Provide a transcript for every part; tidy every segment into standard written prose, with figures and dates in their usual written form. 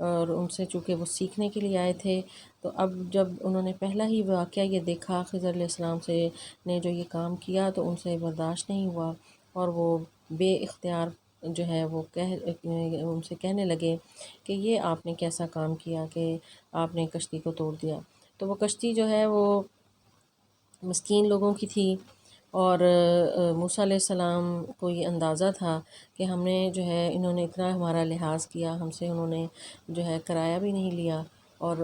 اور ان سے چونکہ وہ سیکھنے کے لیے آئے تھے، تو اب جب انہوں نے پہلا ہی واقعہ یہ دیکھا خضر علیہ السلام سے نے جو یہ کام کیا، تو ان سے برداشت نہیں ہوا اور وہ بے اختیار جو ہے وہ ان سے کہنے لگے کہ یہ آپ نے کیسا کام کیا کہ آپ نے کشتی کو توڑ دیا۔ تو وہ کشتی جو ہے وہ مسکین لوگوں کی تھی، اور موسیٰ علیہ السلام کو یہ اندازہ تھا کہ ہم نے جو ہے انہوں نے اتنا ہمارا لحاظ کیا، ہم سے انہوں نے جو ہے کرایہ بھی نہیں لیا، اور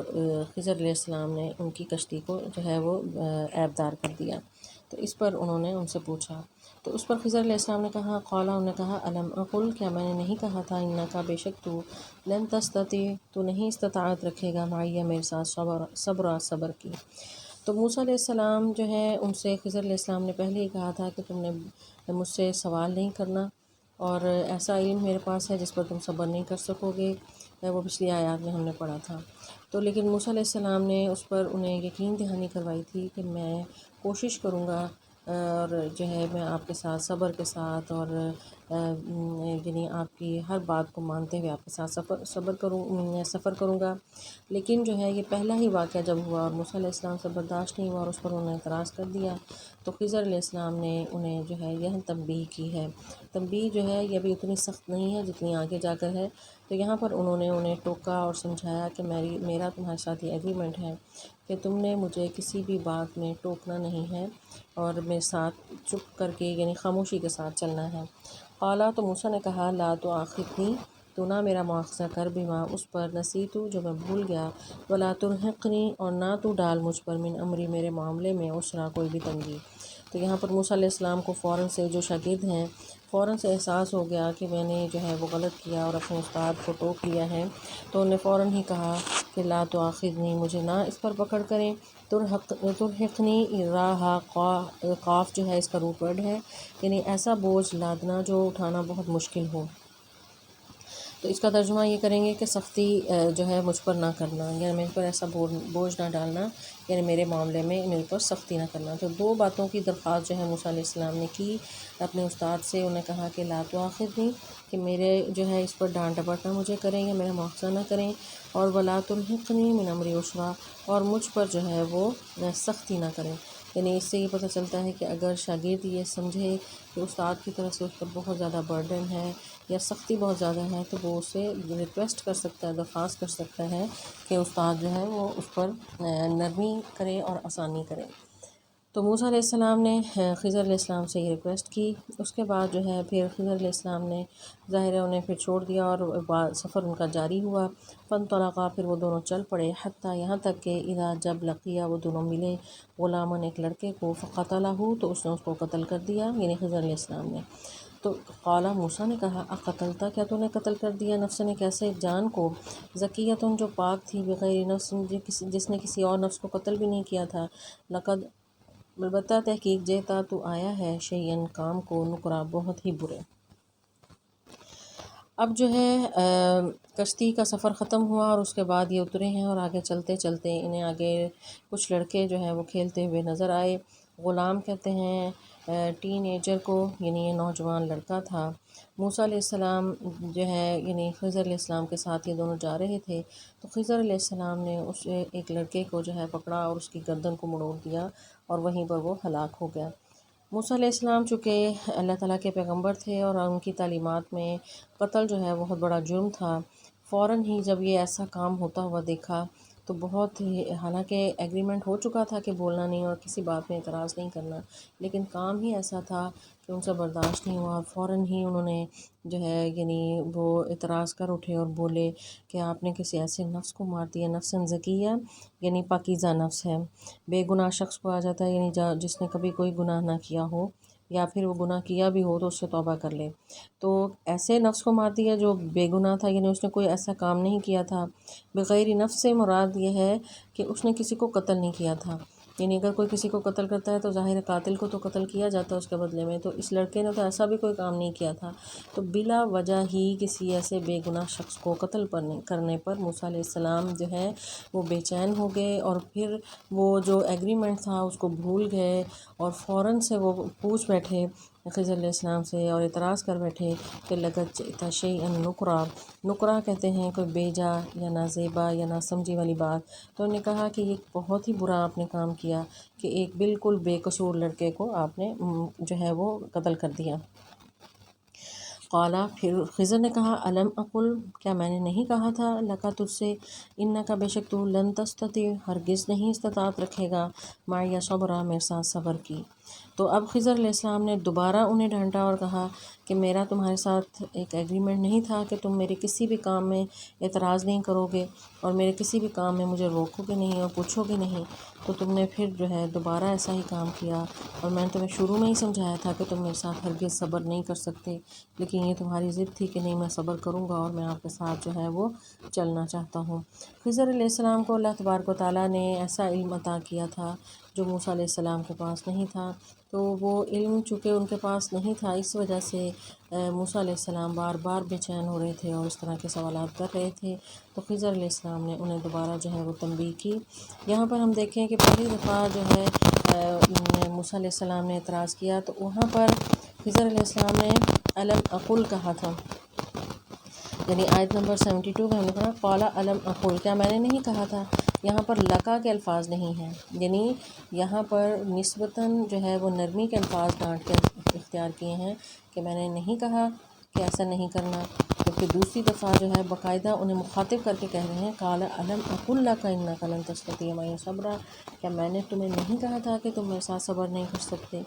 خضر علیہ السلام نے ان کی کشتی کو جو ہے وہ عیب دار کر دیا۔ تو اس پر انہوں نے ان سے پوچھا، تو اس پر خضر علیہ السلام نے کہا، قالا انہوں نے کہا، الم اقل، کیا میں نے نہیں کہا تھا، انکا بے شک تو، لن تستطیع، تو نہیں استطاعت رکھے گا، معیہ میرے ساتھ صبر کی۔ تو موسیٰ علیہ السلام جو ہے ان سے خضر علیہ السلام نے پہلے ہی کہا تھا کہ تم نے مجھ سے سوال نہیں کرنا، اور ایسا علم میرے پاس ہے جس پر تم صبر نہیں کر سکو گے، وہ پچھلی آیات میں ہم نے پڑھا تھا۔ تو لیکن موسیٰ علیہ السلام نے اس پر انہیں یقین دہانی کروائی تھی کہ میں کوشش کروں گا، اور جو ہے میں آپ کے ساتھ صبر کے ساتھ، اور یعنی آپ کی ہر بات کو مانتے ہوئے آپ کے ساتھ سفر کروں گا۔ لیکن جو ہے یہ پہلا ہی واقعہ جب ہوا اور موسیٰ علیہ السلام سے برداشت نہیں ہوا اور اس پر انہوں نے اعتراض کر دیا، تو خضر علیہ السلام نے انہیں جو ہے یہ تنبیہ کی ہے۔ تنبیہ جو ہے یہ بھی اتنی سخت نہیں ہے جتنی آگے جا کر ہے۔ تو یہاں پر انہوں نے انہیں ٹوکا اور سمجھایا کہ میرا تمہارے ساتھ یہ ایگریمنٹ ہے کہ تم نے مجھے کسی بھی بات میں ٹوکنا نہیں ہے، اور میرے ساتھ چپ کر کے یعنی خاموشی کے ساتھ چلنا ہے۔ قالا، تو موسیٰ نے کہا، لا تؤاخذنی، تو نہ میرا مواخذہ کر، بما، اس پر، نسیتو، جو میں بھول گیا، ولا ترہقنی، اور نہ تو ڈال مجھ پر، من امری، میرے معاملے میں، عسرا، کوئی بھی تنگی۔ تو یہاں پر موسیٰ علیہ السلام کو فوراً سے جو شاگرد ہیں فوراً سے احساس ہو گیا کہ میں نے جو ہے وہ غلط کیا اور اپنے استاد کو ٹوک لیا ہے، تو انہوں نے فوراً ہی کہا کہ لا تؤاخذنی، مجھے نہ اس پر پکڑ کریں۔ ترہقنی، راہ قاف جو ہے اس کا روٹ ورڈ ہے، یعنی ایسا بوجھ لادنا جو اٹھانا بہت مشکل ہو۔ تو اس کا ترجمہ یہ کریں گے کہ سختی جو ہے مجھ پر نہ کرنا، یعنی میرے پر ایسا بوجھ نہ ڈالنا، یعنی میرے معاملے میں میرے پر سختی نہ کرنا۔ تو دو باتوں کی درخواست جو ہے موسیٰ علیہ السلام نے کی اپنے استاد سے۔ انہوں نے کہا کہ لا تؤاخذنی، کہ میرے جو ہے اس پر ڈانٹ ڈپٹ نہ مجھے کریں یا میرا مواخذہ نہ کریں، اور ولا ترہقنی من امری عسرا، اور مجھ پر جو ہے وہ سختی نہ کریں۔ یعنی اس سے یہ پتہ چلتا ہے کہ اگر شاگرد یہ سمجھے کہ استاد کی طرف سے اس پر بہت زیادہ برڈن ہے یا سختی بہت زیادہ ہے، تو وہ اسے ریکویسٹ کر سکتا ہے، درخواست کر سکتا ہے کہ استاد جو ہے وہ اس پر نرمی کرے اور آسانی کرے۔ تو موسیٰ علیہ السلام نے خضر علیہ السلام سے یہ ریکویسٹ کی۔ اس کے بعد جو ہے پھر خضر علیہ السلام نے ظاہر ہے انہیں پھر چھوڑ دیا، اور سفر ان کا جاری ہوا۔ فانطلقا، پھر وہ دونوں چل پڑے، حتیٰ، یہاں تک کہ اذا، جب، لقیا، وہ دونوں ملے، غلاماً، ایک لڑکے کو، فقتلہ، تو اس نے اس کو قتل کر دیا، یعنی خضر علیہ السلام نے۔ تو قالا، موسیٰ نے کہا، اقتلت، کیا تو نے قتل کر دیا، نفسن، ایک ایسے جان کو، زکیۃ، جو پاک تھی، بغیر نفس، جس نے کسی اور نفس کو قتل بھی نہیں کیا تھا، لقد، البتہ تحقیق، جئتا، تو آیا ہے، شیئاً، کام کو، نکرا، بہت ہی برے۔ اب جو ہے کشتی کا سفر ختم ہوا اور اس کے بعد یہ اترے ہیں، اور آگے چلتے چلتے انہیں آگے کچھ لڑکے جو ہیں وہ کھیلتے ہوئے نظر آئے۔ غلام کہتے ہیں ٹین ایجر کو، یعنی یہ نوجوان لڑکا تھا۔ موسیٰ علیہ السلام جو ہے یعنی خضر علیہ السلام کے ساتھ یہ دونوں جا رہے تھے، تو خضر علیہ السلام نے اس ایک لڑکے کو جو ہے پکڑا اور اس کی گردن کو مڑوڑ دیا، اور وہیں پر وہ ہلاک ہو گیا۔ موسیٰ علیہ السلام چونکہ اللہ تعالیٰ کے پیغمبر تھے اور ان کی تعلیمات میں قتل جو ہے بہت بڑا جرم تھا، فوراً ہی جب یہ ایسا کام ہوتا ہوا دیکھا تو بہت ہی، حالانکہ ایگریمنٹ ہو چکا تھا کہ بولنا نہیں اور کسی بات میں اعتراض نہیں کرنا، لیکن کام ہی ایسا تھا کہ ان سے برداشت نہیں ہوا، فوراً ہی انہوں نے جو ہے یعنی وہ اعتراض کر اٹھے اور بولے کہ آپ نے کسی ایسے نفس کو مار دیا، نفسن زکیہ، یعنی پاکیزہ نفس ہے۔ بے گناہ شخص کو آ جاتا ہے، یعنی جس نے کبھی کوئی گناہ نہ کیا ہو، یا پھر وہ گناہ کیا بھی ہو تو اس سے توبہ کر لے، تو ایسے نفس کو مار دیا جو بے گناہ تھا، یعنی اس نے کوئی ایسا کام نہیں کیا تھا۔ بغیر نفس سے مراد یہ ہے کہ اس نے کسی کو قتل نہیں کیا تھا، یعنی اگر کوئی کسی کو قتل کرتا ہے تو ظاہر قاتل کو تو قتل کیا جاتا ہے اس کے بدلے میں، تو اس لڑکے نے تو ایسا بھی کوئی کام نہیں کیا تھا، تو بلا وجہ ہی کسی ایسے بے گناہ شخص کو قتل کرنے پر موسیٰ علیہ السلام جو ہے وہ بے چین ہو گئے، اور پھر وہ جو ایگریمنٹ تھا اس کو بھول گئے، اور فوراً سے وہ پوچھ بیٹھے خضر علیہ السلام سے اور اعتراض کر بیٹھے کہ لگت جئت شیئا نکرا، نکرا کہتے ہیں کوئی بیجا یا نازیبا یا ناسمجھی والی بات۔ تو انہوں نے کہا کہ یہ بہت ہی برا آپ نے کام کیا کہ ایک بالکل بے قصور لڑکے کو آپ نے جو ہے وہ قتل کر دیا۔ قالا، پھر خضر نے کہا الم اقل، کیا میں نے نہیں کہا تھا لکا تجھ سے، انکا بے شک تو لن تستطیع، ہرگز نہیں استطاعت رکھے گا، معی صبرا، میرے ساتھ صبر کی۔ تو اب خضر علیہ السلام نے دوبارہ انہیں ڈانٹا اور کہا کہ میرا تمہارے ساتھ ایک ایگریمنٹ نہیں تھا کہ تم میرے کسی بھی کام میں اعتراض نہیں کرو گے اور میرے کسی بھی کام میں مجھے روکو گے نہیں اور پوچھو گے نہیں، تو تم نے پھر جو ہے دوبارہ ایسا ہی کام کیا، اور میں نے تمہیں شروع میں ہی سمجھایا تھا کہ تم میرے ساتھ ہرگز صبر نہیں کر سکتے، لیکن یہ تمہاری ضد تھی کہ نہیں میں صبر کروں گا اور میں آپ کے ساتھ جو ہے وہ چلنا چاہتا ہوں۔ خضر علیہ السلام کو اللہ تبارک و تعالیٰ نے ایسا علم عطا کیا تھا جو موسیٰ علیہ السلام کے پاس نہیں تھا، تو وہ علم چونکہ ان کے پاس نہیں تھا اس وجہ سے موسیٰ علیہ السلام بار بار بے چین ہو رہے تھے اور اس طرح کے سوالات کر رہے تھے۔ تو خضر علیہ السلام نے انہیں دوبارہ جو ہے وہ تنبیہ کی۔ یہاں پر ہم دیکھیں کہ پہلی دفعہ جو ہے موسیٰ علیہ السلام نے اعتراض کیا تو وہاں پر خضر علیہ السلام نے الم اقل کہا تھا، یعنی آیت نمبر 72 میں ہم نے کہا قال الم اقل، کیا میں نے نہیں کہا تھا۔ یہاں پر لکا کے الفاظ نہیں ہیں، یعنی یہاں پر نسبتاً جو ہے وہ نرمی کے الفاظ ڈانٹ کے اختیار کیے ہیں کہ میں نے نہیں کہا کہ ایسا نہیں کرنا، جبکہ دوسری دفعہ جو ہے باقاعدہ انہیں مخاطب کر کے کہہ رہے ہیں قال الم اقل لک انک لن تستطیع معی صبرا، کیا میں نے تمہیں نہیں کہا تھا کہ تم میرے ساتھ صبر نہیں کر سکتے۔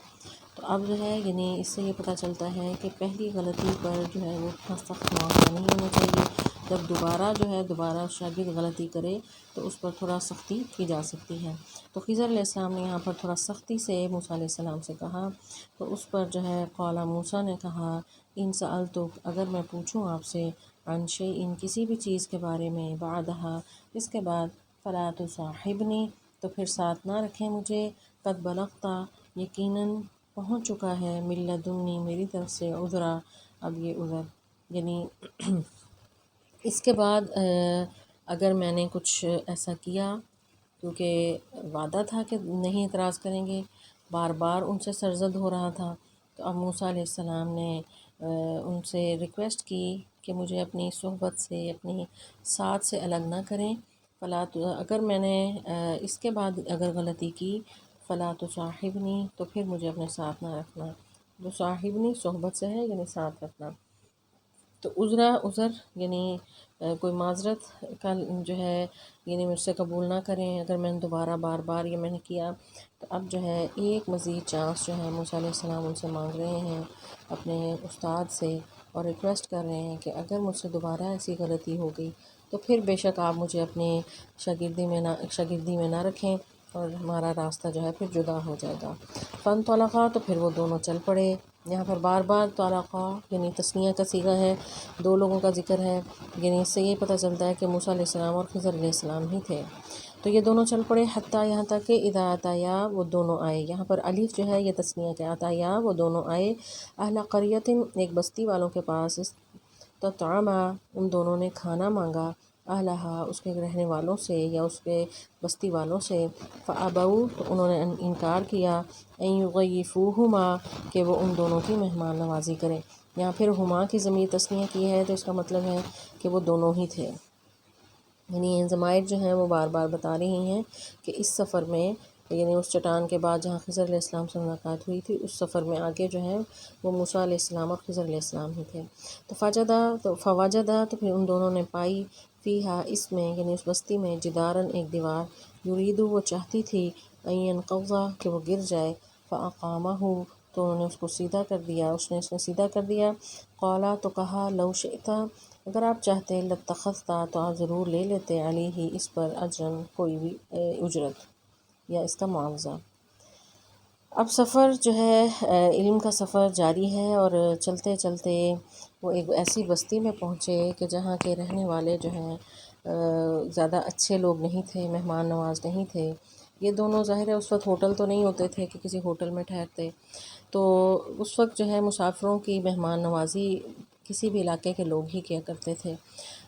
تو اب جو ہے یعنی اس سے یہ پتہ چلتا ہے کہ پہلی غلطی پر جو ہے وہ اتنا سخت معاملہ نہیں ہونا چاہیے، جب دوبارہ شاگرد غلطی کرے تو اس پر تھوڑا سختی کی جا سکتی ہے۔ تو خضر علیہ السلام نے یہاں پر تھوڑا سختی سے موسیٰ علیہ السلام سے کہا، تو اس پر جو ہے قال موسیٰ نے کہا ان سألتک، اگر میں پوچھوں آپ سے عن شیء، کسی بھی چیز کے بارے میں، بعدہا، اس کے بعد، فلا تصاحبنی، تو پھر ساتھ نہ رکھیں مجھے، قد بلغت، یقیناً پہنچ چکا ہے، من لدنی، میری طرف سے، عذرا، اب یہ عذر، یعنی اس کے بعد اگر میں نے کچھ ایسا کیا، کیونکہ وعدہ تھا کہ نہیں اعتراض کریں گے، بار بار ان سے سرزد ہو رہا تھا، تو اب موسیٰ علیہ السلام نے ان سے ریکویسٹ کی کہ مجھے اپنی صحبت سے، اپنی ساتھ سے الگ نہ کریں، فلا، اگر میں نے اس کے بعد اگر غلطی کی، فلا تصاحبنی، تو پھر مجھے اپنے ساتھ نہ رکھنا، جو صاحبنی صحبت سے ہے یعنی ساتھ رکھنا، تو عذر یعنی کوئی معذرت کا جو ہے یعنی مجھ سے قبول نہ کریں، اگر میں نے دوبارہ بار بار یہ میں نے کیا، تو اب جو ہے ایک مزید چانس جو ہے موسیٰ علیہ السلام ان سے مانگ رہے ہیں اپنے استاد سے، اور ریکویسٹ کر رہے ہیں کہ اگر مجھ سے دوبارہ ایسی غلطی ہو گئی تو پھر بے شک آپ مجھے اپنی شاگردی میں نہ رکھیں اور ہمارا راستہ جو ہے پھر جدا ہو جائے گا۔ فانطلقا، تو پھر وہ دونوں چل پڑے۔ یہاں پر بار بار طلقا یعنی تثنیہ کا صیغہ ہے، دو لوگوں کا ذکر ہے، یعنی اس سے یہ پتہ چلتا ہے کہ موسیٰ علیہ السلام اور خضر علیہ السلام ہی تھے۔ تو یہ دونوں چل پڑے حتیٰ، یہاں تک کہ اذا اتیا، وہ دونوں آئے، یہاں پر الف جو ہے یہ تثنیہ کے اتیا، وہ دونوں آئے، اہل قریۃ، ایک بستی والوں کے پاس، تطعما، ان دونوں نے کھانا مانگا، اہلہا، اس کے رہنے والوں سے یا اس کے بستی والوں سے، فابوا، تو انہوں نے انکار کیا، ان یضیفوہما، کہ وہ ان دونوں کی مہمان نوازی کریں۔ یہاں پھر ہما کی ضمیر تثنیہ کی ہے تو اس کا مطلب ہے کہ وہ دونوں ہی تھے، یعنی ضمائر جو ہیں وہ بار بار بتا رہی ہیں کہ اس سفر میں، یعنی اس چٹان کے بعد جہاں خضر علیہ السلام سے ملاقات ہوئی تھی، اس سفر میں آگے جو ہے وہ موسیٰ علیہ السلام اور خضر علیہ السلام ہی تھے۔ تو فوجدہ، تو پھر ان دونوں نے پائی، فیہا، اس میں یعنی اس بستی میں، جدارن، ایک دیوار، یریدو، وہ چاہتی تھی، ان ینقض، کہ وہ گر جائے، فاقامہ، تو انہوں نے اس کو سیدھا کر دیا، اس نے سیدھا کر دیا۔ قالا، تو کہا، لو شئت، اگر آپ چاہتے، لاتخذتا، تو آپ ضرور لے لیتے، علیہ، اس پر، اجرن، کوئی بھی اجرت یا اس کا معاوضہ۔ اب سفر جو ہے علم کا سفر جاری ہے، اور چلتے چلتے وہ ایک ایسی بستی میں پہنچے کہ جہاں کے رہنے والے جو ہیں زیادہ اچھے لوگ نہیں تھے، مہمان نواز نہیں تھے۔ یہ دونوں ظاہر ہے اس وقت ہوٹل تو نہیں ہوتے تھے کہ کسی ہوٹل میں ٹھہرتے، تو اس وقت جو ہے مسافروں کی مہمان نوازی کسی بھی علاقے کے لوگ ہی کیا کرتے تھے۔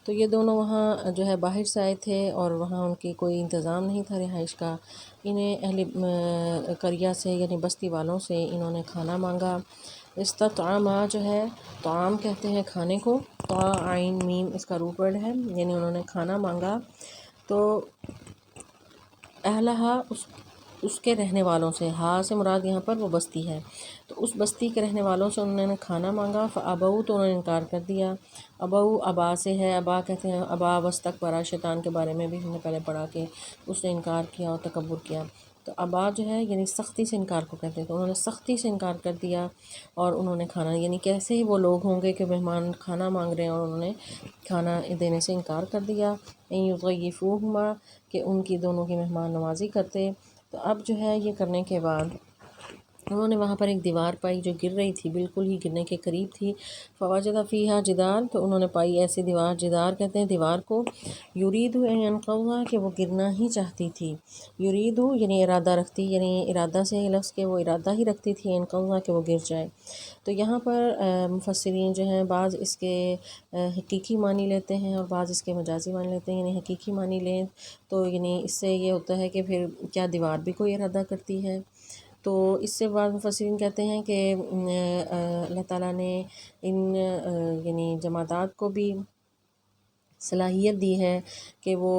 تو یہ دونوں وہاں جو ہے باہر سے آئے تھے اور وہاں ان کی کوئی انتظام نہیں تھا رہائش کا، انہیں اہل قریہ سے یعنی بستی والوں سے انہوں نے کھانا مانگا، استطعما جو ہے طعام کہتے ہیں کھانے کو، طا عین میم اس کا روٹ ورڈ ہے، یعنی انہوں نے کھانا مانگا تو اہلہا اس کے رہنے والوں سے، ہا سے مراد یہاں پر وہ بستی ہے، تو اس بستی کے رہنے والوں سے انہوں نے کھانا مانگا، فابوا تو انہوں نے انکار کر دیا۔ ابو ابا سے ہے، ابا کہتے ہیں ابا واستکبر، شیطان کے بارے میں بھی ہم نے پہلے پڑھا کہ اس نے انکار کیا اور تکبر کیا، تو ابا جو ہے یعنی سختی سے انکار کو کہتے ہیں، تو انہوں نے سختی سے انکار کر دیا اور انہوں نے کھانا، یعنی کیسے ہی وہ لوگ ہوں گے کہ مہمان کھانا مانگ رہے ہیں اور انہوں نے کھانا دینے سے انکار کر دیا، ان یضیفوہما کہ ان کی دونوں کی مہمان نوازی کرتے۔ تو اب جو ہے یہ کرنے کے بعد انہوں نے وہاں پر ایک دیوار پائی جو گر رہی تھی، بالکل ہی گرنے کے قریب تھی، فوجد فیہا جدار، تو انہوں نے پائی ایسی دیوار، جدار کہتے ہیں دیوار کو، یرید ان ینقضها کہ وہ گرنا ہی چاہتی تھی، یرید یعنی ارادہ رکھتی، یعنی ارادہ سے لفظ کہ وہ ارادہ ہی رکھتی تھی ینقضها کہ وہ گر جائے۔ تو یہاں پر مفسرین جو ہیں بعض اس کے حقیقی معنی لیتے ہیں اور بعض اس کے مجازی معنی لیتے ہیں، یعنی حقیقی معنی لیں تو یعنی اس سے یہ ہوتا ہے کہ پھر کیا دیوار بھی کوئی ارادہ کرتی ہے، تو اس سے بعض مفسرین کہتے ہیں کہ اللہ تعالیٰ نے ان یعنی جمادات کو بھی صلاحیت دی ہے کہ وہ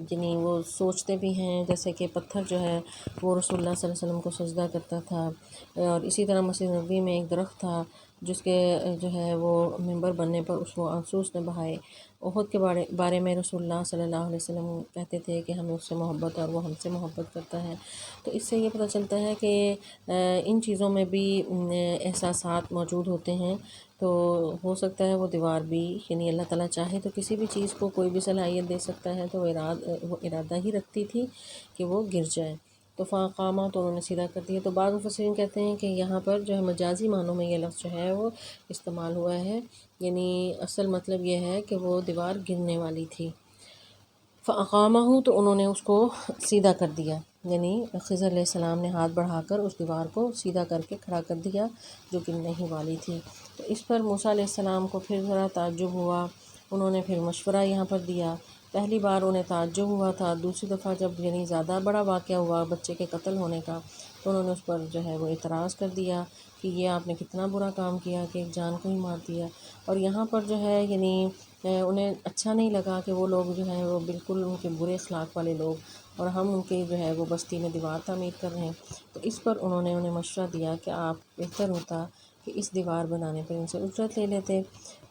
یعنی وہ سوچتے بھی ہیں، جیسے کہ پتھر جو ہے وہ رسول اللہ صلی اللہ علیہ وسلم کو سجدہ کرتا تھا، اور اسی طرح مسجد نبوی میں ایک درخت تھا جس کے جو ہے وہ ممبر بننے پر اس کو آنسو اس نے بہائے، احد کے بارے میں رسول اللہ صلی اللہ علیہ وسلم کہتے تھے کہ ہمیں اس سے محبت اور وہ ہم سے محبت کرتا ہے، تو اس سے یہ پتہ چلتا ہے کہ ان چیزوں میں بھی احساسات موجود ہوتے ہیں، تو ہو سکتا ہے وہ دیوار بھی، یعنی اللہ تعالیٰ چاہے تو کسی بھی چیز کو کوئی بھی صلاحیت دے سکتا ہے، تو وہ ارادہ ہی رکھتی تھی کہ وہ گر جائے، تو فاقامہ تو انہوں نے سیدھا کر دیا۔ تو بعض مفسرین کہتے ہیں کہ یہاں پر جو ہے مجازی معنوں میں یہ لفظ جو ہے وہ استعمال ہوا ہے، یعنی اصل مطلب یہ ہے کہ وہ دیوار گرنے والی تھی، فاقامہ تو انہوں نے اس کو سیدھا کر دیا، یعنی خضر علیہ السلام نے ہاتھ بڑھا کر اس دیوار کو سیدھا کر کے کھڑا کر دیا جو گرنے ہی والی تھی۔ تو اس پر موسیٰ علیہ السلام کو پھر ذرا تعجب ہوا، انہوں نے پھر مشورہ یہاں پر دیا، پہلی بار انہیں تعجب ہوا تھا، دوسری دفعہ جب یعنی زیادہ بڑا واقعہ ہوا بچے کے قتل ہونے کا تو انہوں نے اس پر جو ہے وہ اعتراض کر دیا کہ یہ آپ نے کتنا برا کام کیا کہ ایک جان کو ہی مار دیا، اور یہاں پر جو ہے یعنی انہیں اچھا نہیں لگا کہ وہ لوگ جو ہیں وہ بالکل ان کے برے اخلاق والے لوگ اور ہم ان کے جو ہے وہ بستی میں دیوار تعمیر کر رہے ہیں، تو اس پر انہوں نے انہیں مشورہ دیا کہ آپ بہتر ہوتا کہ اس دیوار بنانے پر ان سے اجرت لے لیتے۔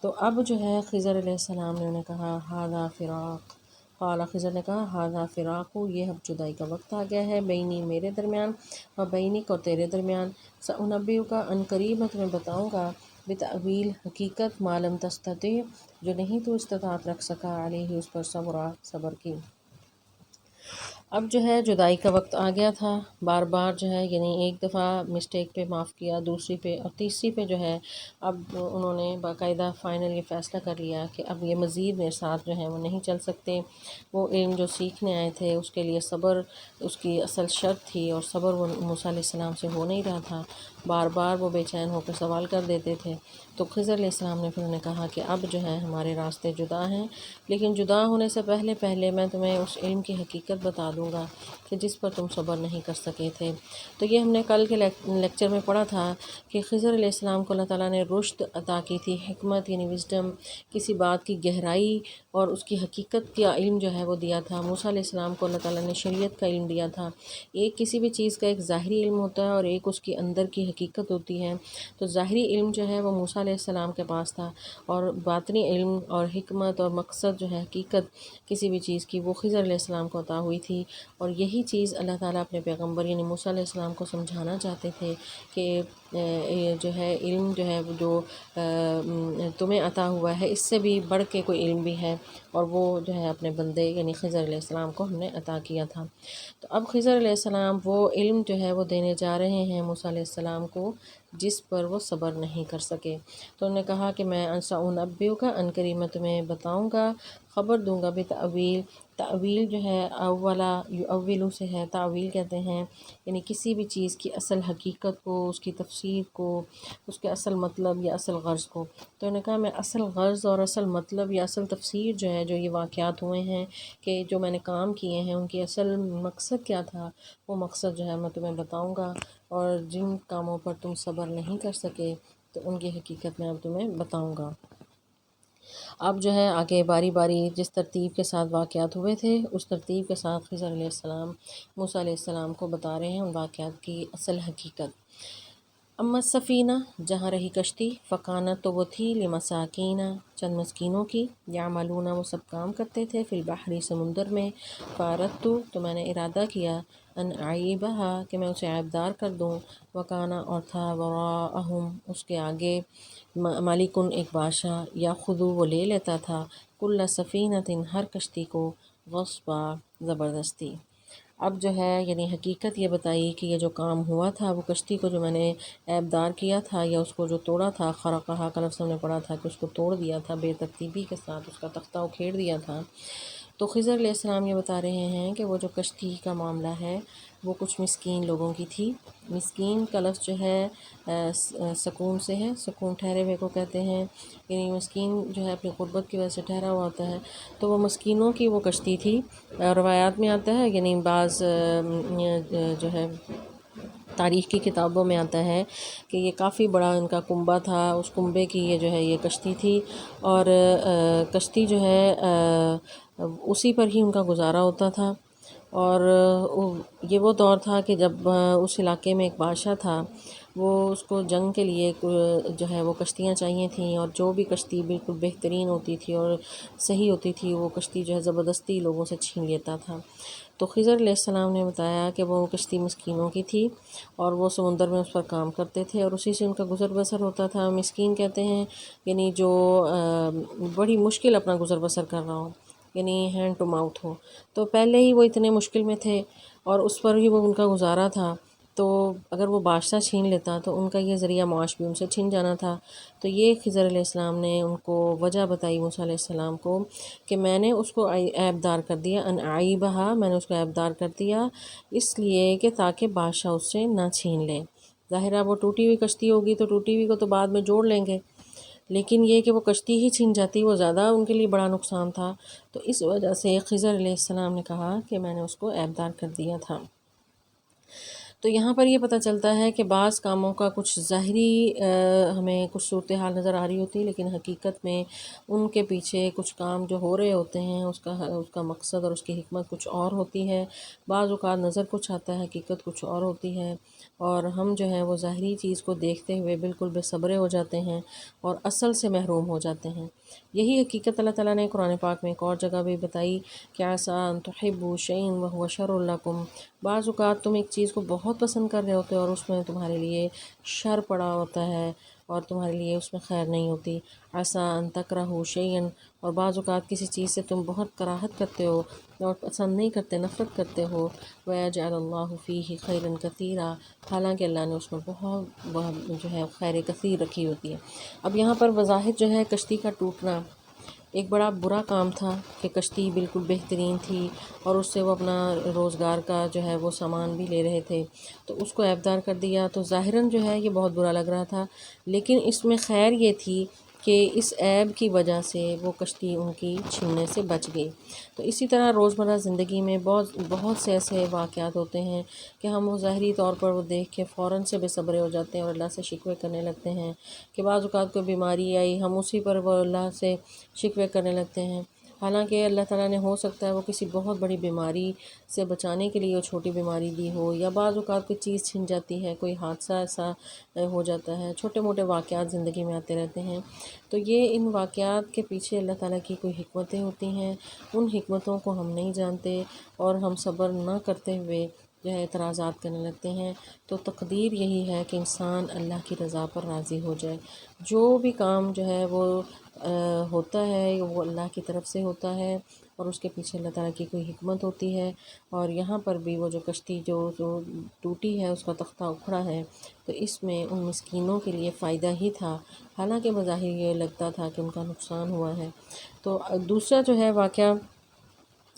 تو اب جو ہے خضر علیہ السلام نے انہیں کہا ھذا فراق، قال خضر نے کہا ھذا فراق، یہ اب جدائی کا وقت آ گیا ہے، بینی میرے درمیان و بینک اور تیرے درمیان، سأنبئک عن قریب میں تمہیں بتاؤں گا، بتأویل حقیقت ما لم تستطع جو نہیں تو استطاعت رکھ سکا، علیہ اس پر صبر کی۔ اب جو ہے جدائی کا وقت آ گیا تھا، بار بار جو ہے یعنی ایک دفعہ مسٹیک پہ معاف کیا، دوسری پہ اور تیسری پہ جو ہے اب انہوں نے باقاعدہ فائنل یہ فیصلہ کر لیا کہ اب یہ مزید میرے ساتھ جو ہیں وہ نہیں چل سکتے، وہ علم جو سیکھنے آئے تھے اس کے لیے صبر اس کی اصل شرط تھی، اور صبر وہ موسیٰ علیہ السلام سے ہو نہیں رہا تھا، بار بار وہ بے چین ہو کر سوال کر دیتے تھے، تو خضر علیہ السلام نے پھر انہیں کہا کہ اب جو ہے ہمارے راستے جدا ہیں، لیکن جدا ہونے سے پہلے میں تمہیں اس علم کی حقیقت بتا دوں گا کہ جس پر تم صبر نہیں کر سکے تھے۔ تو یہ ہم نے کل کے لیکچر میں پڑھا تھا کہ خضر علیہ السلام کو اللہ تعالیٰ نے رشد عطا کی تھی، حکمت یعنی وزڈم، کسی بات کی گہرائی اور اس کی حقیقت کا علم جو ہے وہ دیا تھا، موسیٰ علیہ السلام کو اللہ تعالیٰ نے شریعت کا علم دیا تھا، ایک کسی بھی چیز کا ایک ظاہری علم ہوتا ہے اور ایک اس کی اندر کی حقیقت ہوتی ہے، تو ظاہری علم جو ہے وہ موسیٰ علیہ السلام کے پاس تھا، اور باطنی علم اور حکمت اور مقصد جو ہے حقیقت کسی بھی چیز کی وہ خضر علیہ السلام کو عطا ہوئی تھی، اور یہی چیز اللہ تعالیٰ اپنے پیغمبر یعنی موسیٰ علیہ السلام کو سمجھانا چاہتے تھے کہ جو ہے علم جو ہے جو تمہیں عطا ہوا ہے اس سے بھی بڑھ کے کوئی علم بھی ہے، اور وہ جو ہے اپنے بندے یعنی خضر علیہ السلام کو ہم نے عطا کیا تھا۔ تو اب خضر علیہ السلام وہ علم جو ہے وہ دینے جا رہے ہیں موسیٰ علیہ السلام کو جس پر وہ صبر نہیں کر سکے، تو انہوں نے کہا کہ میں سأنبئک عن قریب میں تمہیں بتاؤں گا، خبر دوں گا، بتأویل تعویل جو ہے اولا یؤولو سے ہے، تعویل کہتے ہیں یعنی کسی بھی چیز کی اصل حقیقت کو، اس کی تفسیر کو، اس کے اصل مطلب یا اصل غرض کو۔ تو انہوں نے کہا میں اصل غرض اور اصل مطلب یا اصل تفسیر جو ہے، جو یہ واقعات ہوئے ہیں کہ جو میں نے کام کیے ہیں ان کی اصل مقصد کیا تھا، وہ مقصد جو ہے میں تمہیں بتاؤں گا، اور جن کاموں پر تم صبر نہیں کر سکے تو ان کی حقیقت میں اب تمہیں بتاؤں گا۔ اب جو ہے آگے باری باری جس ترتیب کے ساتھ واقعات ہوئے تھے اس ترتیب کے ساتھ خضر علیہ السلام موسیٰ علیہ السلام کو بتا رہے ہیں ان واقعات کی اصل حقیقت۔ اما السفینہ، جہاں رہی کشتی، فکانت تو وہ تھی لمساکین، چند مسکینوں کی، یعملون وہ سب کام کرتے تھے، فی البحر سمندر میں، فاردت تو میں نے ارادہ کیا، ان اعیبہا کہ میں اسے عیبدار کر دوں، وکانا اور تھا وراءہم اس کے آگے مالکن ایک بادشاہ، یا خودو وہ لے لیتا تھا، کل سفینۃ ہر کشتی کو، غصبا زبردستی۔ اب جو ہے یعنی حقیقت یہ بتائی کہ یہ جو کام ہوا تھا، وہ کشتی کو جو میں نے عیبدار کیا تھا یا اس کو جو توڑا تھا، خرقہا کا لفظ ہم نے پڑھا تھا کہ اس کو توڑ دیا تھا بے ترتیبی کے ساتھ، اس کا تختہ اکھیڑ دیا تھا۔ تو خضر علیہ السلام یہ بتا رہے ہیں کہ وہ جو کشتی کا معاملہ ہے وہ کچھ مسکین لوگوں کی تھی۔ مسکین کا لفظ جو ہے سکون سے ہے، سکون ٹھہرے ہوئے کو کہتے ہیں، یعنی مسکین جو ہے اپنی غربت کی وجہ سے ٹھہرا ہوا ہوتا ہے، تو وہ مسکینوں کی وہ کشتی تھی۔ روایات میں آتا ہے، یعنی بعض جو ہے تاریخ کی کتابوں میں آتا ہے کہ یہ کافی بڑا ان کا کنبہ تھا، اس کنبے کی یہ جو ہے یہ کشتی تھی، اور کشتی جو ہے اسی پر ہی ان کا گزارا ہوتا تھا۔ اور یہ وہ دور تھا کہ جب اس علاقے میں ایک بادشاہ تھا، وہ اس کو جنگ کے لیے جو ہے وہ کشتیاں چاہیے تھیں، اور جو بھی کشتی بالکل بہترین ہوتی تھی اور صحیح ہوتی تھی وہ کشتی جو ہے زبردستی لوگوں سے چھین لیتا تھا۔ تو خضر علیہ السلام نے بتایا کہ وہ کشتی مسکینوں کی تھی اور وہ سمندر میں اس پر کام کرتے تھے اور اسی سے ان کا گزر بسر ہوتا تھا۔ مسکین کہتے ہیں یعنی جو بڑی مشکل اپنا گزر بسر کر رہا ہو، یعنی ہینڈ ٹو ماؤتھ ہو، تو پہلے ہی وہ اتنے مشکل میں تھے اور اس پر ہی وہ ان کا گزارا تھا، تو اگر وہ بادشاہ چھین لیتا تو ان کا یہ ذریعہ معاش بھی ان سے چھن جانا تھا۔ تو یہ خضر علیہ السلام نے ان کو وجہ بتائی موسیٰ علیہ السلام کو کہ میں نے اس کو عیبدار کر دیا، ان اعیبہا میں نے اس کو عیبدار کر دیا، اس لیے کہ تاکہ بادشاہ اس سے نہ چھین لے۔ ظاہر ہے وہ ٹوٹی ہوئی کشتی ہوگی تو ٹوٹی ہوئی کو تو بعد میں جوڑ لیں گے، لیکن یہ کہ وہ کشتی ہی چھن جاتی وہ زیادہ ان کے لیے بڑا نقصان تھا۔ تو اس وجہ سے خضر علیہ السلام نے کہا کہ میں نے اس کو عیبدار کر دیا تھا۔ تو یہاں پر یہ پتہ چلتا ہے کہ بعض کاموں کا کچھ ظاہری ہمیں کچھ صورتحال نظر آ رہی ہوتی ہے، لیکن حقیقت میں ان کے پیچھے کچھ کام جو ہو رہے ہوتے ہیں اس کا مقصد اور اس کی حکمت کچھ اور ہوتی ہے۔ بعض اوقات نظر کچھ آتا ہے، حقیقت کچھ اور ہوتی ہے، اور ہم جو ہے وہ ظاہری چیز کو دیکھتے ہوئے بالکل بے صبرے ہو جاتے ہیں اور اصل سے محروم ہو جاتے ہیں۔ یہی حقیقت اللہ تعالیٰ نے قرآن پاک میں ایک اور جگہ بھی بتائی کہ عسیٰ ان تحبوا شیئا وہو شر لکم، بعض اوقات تم ایک چیز کو بہت پسند کر رہے ہوتے ہو اور اس میں تمہارے لیے شر پڑا ہوتا ہے اور تمہارے لیے اس میں خیر نہیں ہوتی۔ عسیٰ ان تکرہوا شیئا، اور بعض اوقات کسی چیز سے تم بہت کراہت کرتے ہو اور پسند نہیں کرتے، نفرت کرتے ہو، وَيَجْعَلَ اللَّهُ فِيهِ خَيْرًا كَثِيرًا، حالانکہ اللہ نے اس میں بہت جو ہے خیر کثیر رکھی ہوتی ہے۔ اب یہاں پر وضاحت جو ہے کشتی کا ٹوٹنا ایک بڑا برا کام تھا کہ کشتی بالکل بہترین تھی اور اس سے وہ اپنا روزگار کا جو ہے وہ سامان بھی لے رہے تھے، تو اس کو عیبدار کر دیا تو ظاہراً جو ہے یہ بہت برا لگ رہا تھا، لیکن اس میں خیر یہ تھی کہ اس عیب کی وجہ سے وہ کشتی ان کی چھننے سے بچ گئی۔ تو اسی طرح روزمرہ زندگی میں بہت سے ایسے واقعات ہوتے ہیں کہ ہم وہ ظاہری طور پر وہ دیکھ کے فوراً سے بے صبرے ہو جاتے ہیں اور اللہ سے شکوے کرنے لگتے ہیں کہ بعض اوقات کوئی بیماری آئی ہم اسی پر وہ اللہ سے شکوے کرنے لگتے ہیں، حالانکہ اللہ تعالیٰ نے ہو سکتا ہے وہ کسی بہت بڑی بیماری سے بچانے کے لیے وہ چھوٹی بیماری دی ہو، یا بعض اوقات کوئی چیز چھن جاتی ہے، کوئی حادثہ ایسا ہو جاتا ہے، چھوٹے موٹے واقعات زندگی میں آتے رہتے ہیں، تو یہ ان واقعات کے پیچھے اللہ تعالیٰ کی کوئی حکمتیں ہوتی ہیں، ان حکمتوں کو ہم نہیں جانتے اور ہم صبر نہ کرتے ہوئے جو ہے اعتراضات کرنے لگتے ہیں۔ تو تقدیر یہی ہے کہ انسان اللہ کی رضا پر راضی ہو جائے، جو بھی کام جو ہے وہ ہوتا ہے وہ اللہ کی طرف سے ہوتا ہے اور اس کے پیچھے اللہ تعالیٰ کی کوئی حکمت ہوتی ہے۔ اور یہاں پر بھی وہ جو کشتی جو ٹوٹی ہے اس کا تختہ اکھڑا ہے، تو اس میں ان مسکینوں کے لیے فائدہ ہی تھا، حالانکہ بظاہر یہ لگتا تھا کہ ان کا نقصان ہوا ہے۔ تو دوسرا جو ہے واقعہ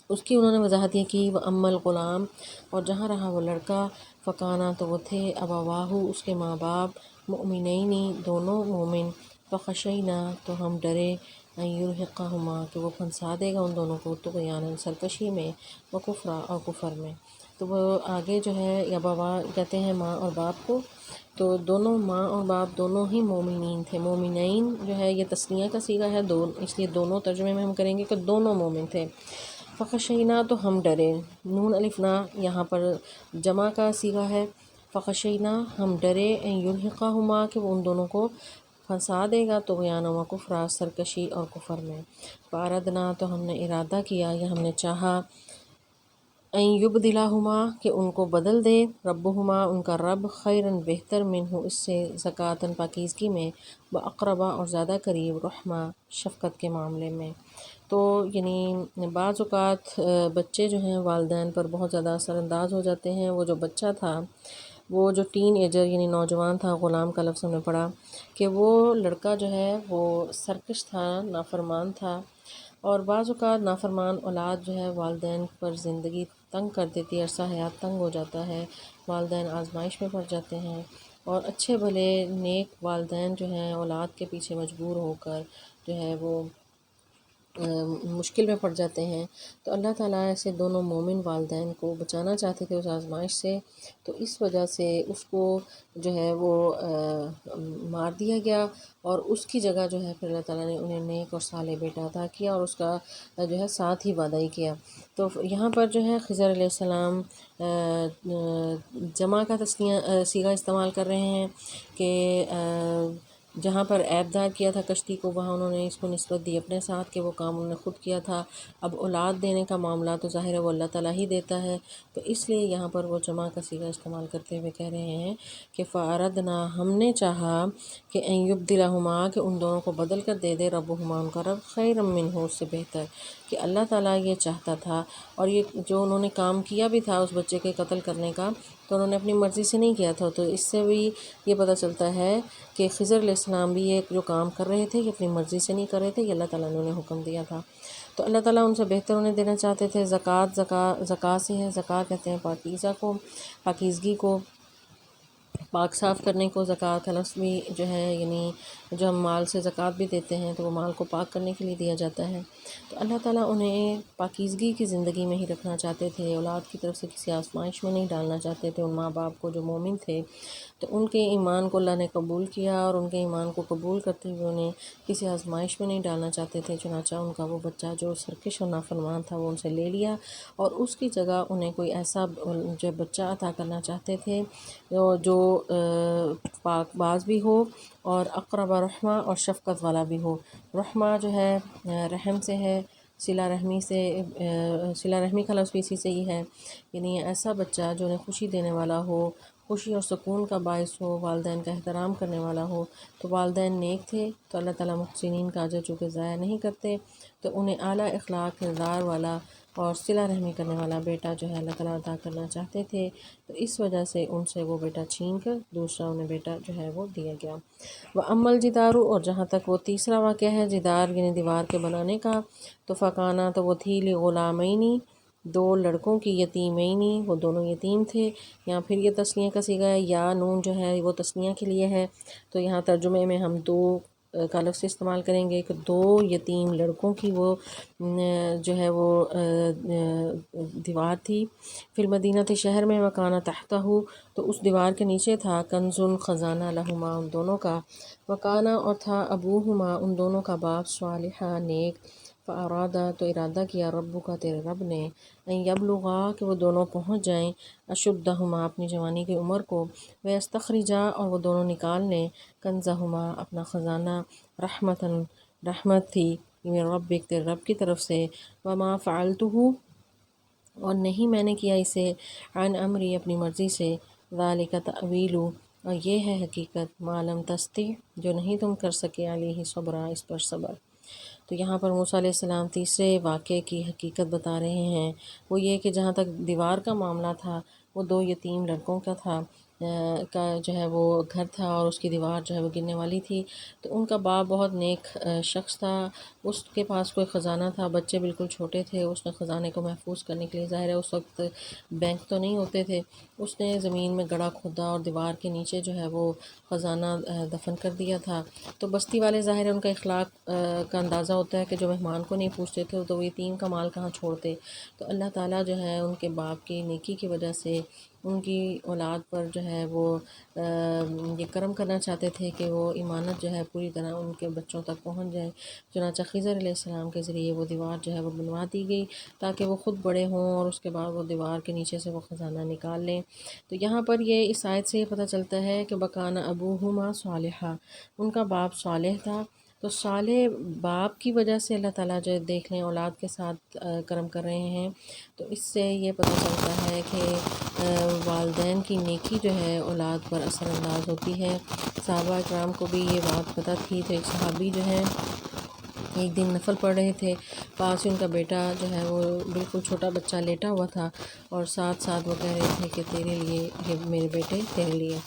اس کی انہوں نے وضاحت یہ کی وہ ام الغلام، اور جہاں رہا وہ لڑکا، فکانہ تو وہ تھے ابواہو اس کے ماں باپ، مؤمنینی دونوں مومن، فخشینا تو ہم ڈرے، ان یرہقہما کہ وہ پھنسا دے گا ان دونوں کو، طغیانا سرکشی میں، و کفرا اور کفر میں۔ تو وہ آگے جو ہے یا بابا کہتے ہیں ماں اور باپ کو، تو دونوں ماں اور باپ دونوں ہی مومنین تھے۔ مومنین جو ہے یہ تثنیہ کا صیغہ ہے، اس لیے دونوں ترجمے میں ہم کریں گے کہ دونوں مومن تھے۔ فخشینا تو ہم ڈرے، نون الف نا یہاں پر جمع کا صیغہ ہے، فخشینا ہم ڈرے، ان یرہقہما کہ وہ ان دونوں کو پھنسا دے گا، طغیانا و کفرا سرکشی اور کفر میں۔ فاردنا تو ہم نے ارادہ کیا یا ہم نے چاہا، ان یبدلہما کہ ان کو بدل دے، ربہما ان کا رب، خیراً بہتر، منہ اس سے، زکوٰۃ پاکیزگی میں، واقربا اور زیادہ قریب، رحمہ شفقت کے معاملے میں۔ تو یعنی بعض اوقات بچے جو ہیں والدین پر بہت زیادہ اثر انداز ہو جاتے ہیں۔ وہ جو بچہ تھا، وہ جو ٹین ایجر یعنی نوجوان تھا، غلام کا لفظ ہم نے پڑھا کہ وہ لڑکا جو ہے وہ سرکش تھا، نافرمان تھا، اور بعض اوقات نافرمان اولاد جو ہے والدین پر زندگی تنگ کر دیتی ہے، عرصہ حیات تنگ ہو جاتا ہے، والدین آزمائش میں پڑ جاتے ہیں، اور اچھے بھلے نیک والدین جو ہیں اولاد کے پیچھے مجبور ہو کر جو ہے وہ مشکل میں پڑ جاتے ہیں۔ تو اللہ تعالیٰ ایسے دونوں مومن والدین کو بچانا چاہتے تھے اس آزمائش سے، تو اس وجہ سے اس کو جو ہے وہ مار دیا گیا، اور اس کی جگہ جو ہے پھر اللہ تعالیٰ نے انہیں نیک اور صالح بیٹا عطا کیا، اور اس کا جو ہے ساتھ ہی وعدہ ہی کیا۔ تو یہاں پر جو ہے خضر علیہ السلام جمع کا تسنیہ صیغہ استعمال کر رہے ہیں کہ جہاں پر عیب دار کیا تھا کشتی کو، وہاں انہوں نے اس کو نسبت دی اپنے ساتھ کہ وہ کام انہوں نے خود کیا تھا۔ اب اولاد دینے کا معاملہ تو ظاہر ہے وہ اللہ تعالیٰ ہی دیتا ہے، تو اس لیے یہاں پر وہ جمع کا صیغہ استعمال کرتے ہوئے کہہ رہے ہیں کہ فَأَرَدْنَا ہم نے چاہا کہ ان یبدلہما کہ ان دونوں کو بدل کر دے دے، ربہما ان کا رب، خیرا منہ اس سے بہتر، کہ اللہ تعالیٰ یہ چاہتا تھا، اور یہ جو انہوں نے کام کیا بھی تھا اس بچے کے قتل کرنے کا، تو انہوں نے اپنی مرضی سے نہیں کیا تھا۔ تو اس سے بھی یہ پتہ چلتا ہے کہ خضر علیہ السلام بھی یہ جو کام کر رہے تھے یہ اپنی مرضی سے نہیں کر رہے تھے، یہ اللہ تعالیٰ نے انہیں حکم دیا تھا۔ تو اللہ تعالیٰ ان سے بہتر انہیں دینا چاہتے تھے۔ زکوٰۃ سے ہے، زکوٰۃ کہتے ہیں پاکیزہ کو، پاکیزگی کو، پاک صاف کرنے کو۔ زکوٰۃ کا لفظ بھی جو ہے یعنی جو ہم مال سے زکوٰۃ بھی دیتے ہیں تو وہ مال کو پاک کرنے کے لیے دیا جاتا ہے۔ تو اللہ تعالیٰ انہیں پاکیزگی کی زندگی میں ہی رکھنا چاہتے تھے، اولاد کی طرف سے کسی آزمائش میں نہیں ڈالنا چاہتے تھے۔ ان ماں باپ کو جو مومن تھے تو ان کے ایمان کو اللہ نے قبول کیا، اور ان کے ایمان کو قبول کرتے ہوئے انہیں کسی آزمائش میں نہیں ڈالنا چاہتے تھے، چنانچہ ان کا وہ بچہ جو سرکش اور نافرمان تھا وہ ان سے لے لیا، اور اس کی جگہ انہیں کوئی ایسا جو بچہ عطا کرنا چاہتے تھے جو پاک باز بھی ہو، اور اقرب رحمہ اور شفقت والا بھی ہو۔ رحمہ جو ہے رحم سے ہے، صلہ رحمی سے، صلہ رحمی کا لفظ بھی اسی سے ہی ہے، یعنی ایسا بچہ جو انہیں خوشی دینے والا ہو، خوشی اور سکون کا باعث ہو، والدین کا احترام کرنے والا ہو۔ تو والدین نیک تھے تو اللہ تعالیٰ محسنین کا اجر چونکہ ضائع نہیں کرتے، تو انہیں اعلیٰ اخلاق، کردار والا اور صلہ رحمی کرنے والا بیٹا جو ہے اللہ تعالیٰ عطا کرنا چاہتے تھے، تو اس وجہ سے ان سے وہ بیٹا چھین کر دوسرا انہیں بیٹا جو ہے وہ دیا گیا۔ وَأَمَّا الْجِدَارُ اور جہاں تک وہ تیسرا واقعہ ہے جدار یعنی دیوار کے بنانے کا، تو فَكَانَ تو وہ تھی لِغُلَامَيْنِ دو لڑکوں کی، یتیمینی وہ دونوں یتیم تھے۔ یہاں پھر یہ تثنیہ کا صیغہ ہے، یا نون جو ہے وہ تثنیہ کے لیے ہے، تو یہاں ترجمے میں ہم دو کا لفظ استعمال کریں گے کہ دو یتیم لڑکوں کی وہ جو ہے وہ دیوار تھی، فی المدینہ شہر میں، وکانہ تحتہ تو اس دیوار کے نیچے تھا، کنز خزانہ، لہما ان دونوں کا، وکانہ اور تھا، ابوہما ان دونوں کا باپ، صالحہ نیک، فارادہ تو ارادہ کیا، ربو کا تیرے رب نے، ان یبلغا کہ وہ دونوں پہنچ جائیں، اشدہما اپنی جوانی کی عمر کو، ویستخرجا اور وہ دونوں نکال لیں، کنزہما اپنا خزانہ، رحمتاً رحمت تھی، من ربک تیرے رب کی طرف سے، وما فعلتہ اور نہیں میں نے کیا اسے، عن امری اپنی مرضی سے، ذالک تأویل اور یہ ہے حقیقت، ما لم تستطع جو نہیں تم کر سکے، علیہ صبرا اس پر صبر۔ تو یہاں پر موسیٰ علیہ السلام تیسرے واقعے کی حقیقت بتا رہے ہیں، وہ یہ کہ جہاں تک دیوار کا معاملہ تھا وہ دو یتیم لڑکوں کا تھا، کا جو ہے وہ گھر تھا اور اس کی دیوار جو ہے وہ گرنے والی تھی، تو ان کا باپ بہت نیک شخص تھا، اس کے پاس کوئی خزانہ تھا، بچے بالکل چھوٹے تھے، اس نے خزانے کو محفوظ کرنے کے لیے، ظاہر ہے اس وقت بینک تو نہیں ہوتے تھے، اس نے زمین میں گڑھا کھودا اور دیوار کے نیچے جو ہے وہ خزانہ دفن کر دیا تھا۔ تو بستی والے ظاہر ہے ان کا اخلاق کا اندازہ ہوتا ہے کہ جو مہمان کو نہیں پوچھتے تھے تو وہ یتیم کا مال کہاں چھوڑتے، تو اللہ تعالیٰ جو ہے ان کے باپ کی نیکی کی وجہ سے ان کی اولاد پر جو ہے وہ یہ کرم کرنا چاہتے تھے کہ وہ ایمانت جو ہے پوری طرح ان کے بچوں تک پہنچ جائے، چنانچہ خضر علیہ السلام کے ذریعے وہ دیوار جو ہے وہ بنوا دی گئی تاکہ وہ خود بڑے ہوں اور اس کے بعد وہ دیوار کے نیچے سے وہ خزانہ نکال لیں۔ تو یہاں پر یہ اس آیت سے یہ پتہ چلتا ہے کہ بکانہ ابوہما صالحہ، ان کا باپ صالح تھا، تو صالح باپ کی وجہ سے اللہ تعالیٰ جو دیکھ لیں اولاد کے ساتھ کرم کر رہے ہیں، تو اس سے یہ پتہ چلتا ہے کہ والدین کی نیکی جو ہے اولاد پر اثر انداز ہوتی ہے۔ صحابہ اکرام کو بھی یہ بات پتہ تھی، تو ایک صحابی جو ہے ایک دن نفل پڑھ رہے تھے، پاس ہی ان کا بیٹا جو ہے وہ بالکل چھوٹا بچہ لیٹا ہوا تھا اور ساتھ ساتھ وہ کہہ رہے تھے کہ تیرے لیے، یہ میرے بیٹے تیرے لیے،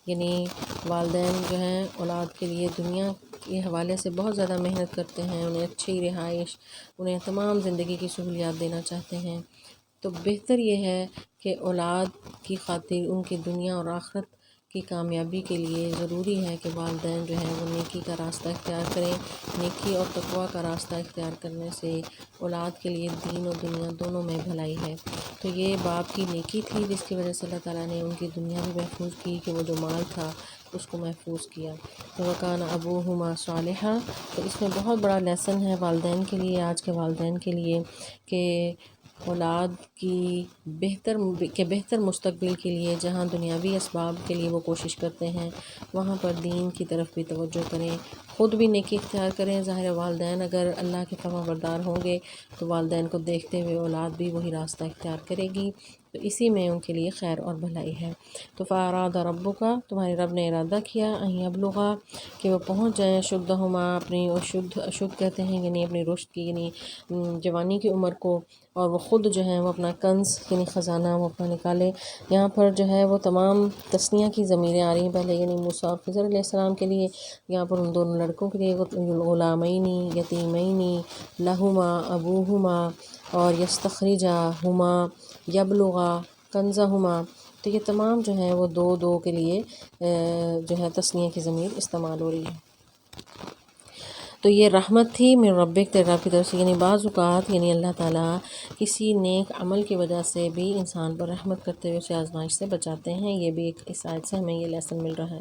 یعنی والدین جو ہیں اولاد کے لیے دنیا کے حوالے سے بہت زیادہ محنت کرتے ہیں، انہیں اچھی رہائش، انہیں تمام زندگی کی سہولیات دینا چاہتے ہیں، تو بہتر یہ ہے کہ اولاد کی خاطر ان کی دنیا اور آخرت کی کامیابی کے لیے ضروری ہے کہ والدین جو ہیں وہ نیکی کا راستہ اختیار کریں۔ نیکی اور تقویٰ کا راستہ اختیار کرنے سے اولاد کے لیے دین اور دنیا دونوں میں بھلائی ہے۔ تو یہ باپ کی نیکی تھی جس کی وجہ سے اللہ تعالیٰ نے ان کی دنیا بھی محفوظ کی کہ وہ جو مال تھا اس کو محفوظ کیا۔ تو وکان ابوہما صالحہ، تو اس میں بہت بڑا لیسن ہے والدین کے لیے، آج کے والدین کے لیے، کہ اولاد کی بہتر مستقبل کے لیے جہاں دنیاوی اسباب کے لیے وہ کوشش کرتے ہیں، وہاں پر دین کی طرف بھی توجہ کریں، خود بھی نیکی اختیار کریں۔ ظاہر والدین اگر اللہ کے فرما بردار ہوں گے تو والدین کو دیکھتے ہوئے اولاد بھی وہی راستہ اختیار کرے گی، تو اسی میں ان کے لیے خیر اور بھلائی ہے۔ تو فاراد ربک، تمہارے رب نے ارادہ کیا، ان یبلغا، کہ وہ پہنچ جائیں، شدہما، اپنی اشد کہتے ہیں یعنی اپنی رشد کی، یعنی جوانی کی عمر کو، اور وہ خود جو ہے وہ اپنا کنز یعنی خزانہ وہ اپنا نکالے۔ یہاں پر جو ہے وہ تمام تثنیہ کی ضمیریں آ رہی ہیں پہلے، یعنی موسیٰ اور خضر علیہ السلام کے لیے، یہاں پر ان دونوں لڑکوں کے لیے، غلامینی یتیمینی لہما ابوہما، اور یستخرجہما یبلغا کنزہما، تو یہ تمام جو ہیں وہ دو دو کے لیے جو ہے تثنیہ کی ضمیر استعمال ہو رہی ہے۔ تو یہ رحمت تھی من ربک، تیرے رب کی طرف سے، یعنی بعض اوقات یعنی اللہ تعالیٰ کسی نیک عمل کی وجہ سے بھی انسان پر رحمت کرتے ہوئے اسے آزمائش سے بچاتے ہیں، یہ بھی ایک اس آیت سے ہمیں یہ لیسن مل رہا ہے۔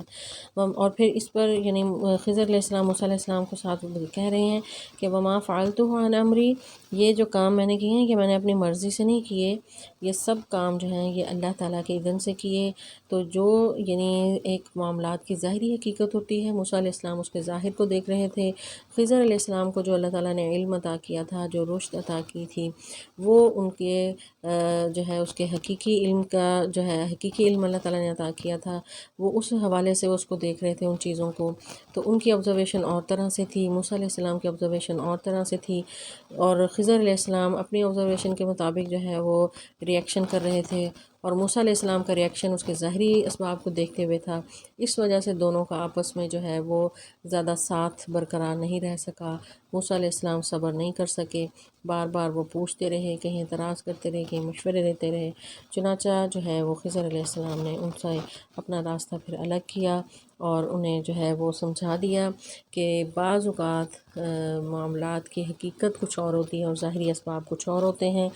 اور پھر اس پر یعنی خضر علیہ السلام، موسیٰ علیہ السلام کو ساتھ کہہ رہے ہیں کہ وما فعلتہ عن امری، یہ جو کام میں نے کیے ہیں کہ میں نے اپنی مرضی سے نہیں کیے، یہ سب کام جو ہیں یہ اللہ تعالیٰ کے اذن سے کیے۔ تو جو یعنی ایک معاملات کی ظاہری حقیقت ہوتی ہے، موسیٰ علیہ السلام اس کے ظاہر کو دیکھ رہے تھے، خضر علیہ السلام کو جو اللہ تعالیٰ نے علم عطا کیا تھا، جو رشد عطا کی تھی، وہ ان کے جو ہے اس کے حقیقی علم کا جو ہے حقیقی علم اللہ تعالیٰ نے عطا کیا تھا، وہ اس حوالے سے اس کو دیکھ رہے تھے ان چیزوں کو، تو ان کی آبزرویشن اور طرح سے تھی، موسیٰ علیہ السلام کی آبزرویشن اور طرح سے تھی، اور خضر علیہ السلام اپنی آبزرویشن کے مطابق جو ہے وہ ریئیکشن کر رہے تھے، اور موسیٰ علیہ السلام کا ریئیکشن اس کے ظاہری اسباب کو دیکھتے ہوئے تھا۔ اس وجہ سے دونوں کا آپس میں جو ہے وہ زیادہ ساتھ برقرار نہیں رہ سکا، موسیٰ علیہ السلام صبر نہیں کر سکے، بار بار وہ پوچھتے رہے، کہیں اعتراض کرتے رہے، کہیں مشورے دیتے رہے، چنانچہ جو ہے وہ خضر علیہ السلام نے ان سے اپنا راستہ پھر الگ کیا اور انہیں جو ہے وہ سمجھا دیا کہ بعض اوقات معاملات کی حقیقت کچھ اور ہوتی ہے اور ظاہری اسباب کچھ اور ہوتے ہیں۔